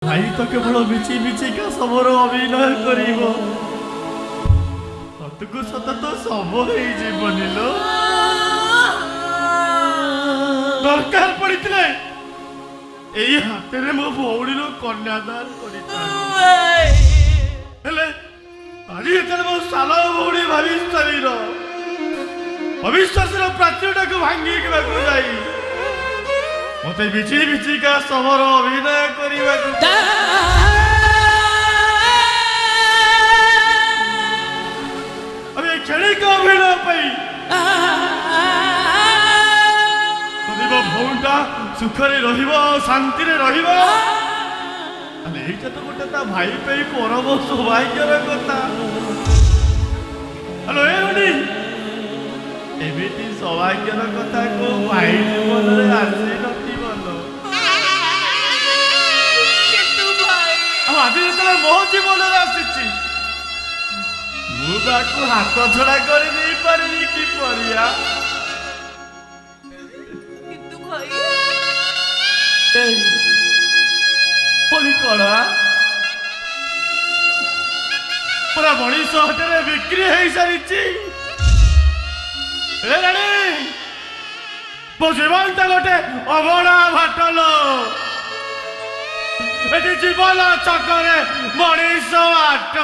ভাই তো কেবল মিছি মিছিকা সবর অভিনয় করিব সতକୁ সত তো সব হইଯିବନି লো দরকার পড়িଥିଲେ এই হাতেরে মো ভৌড়ীর কন্যাদান করিଥାନ୍ତି ହେଲେ ଆଜି ଯେତେବେଳେ ମୋ ସାନ ଭଉଣୀ ଭବିଷ୍ୟର ଅବିଶ୍ୱାସର ପ୍ରାଚୀରଟାକୁ ଭାଙ୍ଗିବାକୁ ଯାଇ ମତେ ବିଛି ବିଛିକା ସମର ଅଭିନୟ କରିବାକୁ ଆମେ କ୍ଷଣିକ ଅଭିନୟ ପାଇଁ ଯଦି ମୋ ଭଉଣୀଟା ସୁଖରେ ରହିବ ଶାନ୍ତିରେ ରହିବ ତାହେଲେ ଏଇଟା ତ ଗୋଟେ ତା ଭାଇ ପାଇଁ ପରମ ସୌଭାଗ୍ୟର କଥା। ହ୍ୟାଲୋ ଏମିତି ସୌଭାଗ୍ୟର କଥା କୋଉ ଭାଇ ଜୀବନରେ ଆସିନଥିବ ଆଉ ଆଜି ଯେତେବେଳେ ମୋ ଜୀବନରେ ଆସିଛି ମୁଁ ତାକୁ ହାତ ଛଡା କରି ଦେଇପାରିବି କି ପରିଆ କଳା ପୁରା ମଣିଷ ହାଟରେ ବିକ୍ରି ହେଇସାରିଛି। ମୋ ଜୀବନଟା ଗୋଟେ ଅବଢା ଭାଟଲ ଏଠି ଜୀବନ ଚକରେ ମଣିଷ ଆଟ।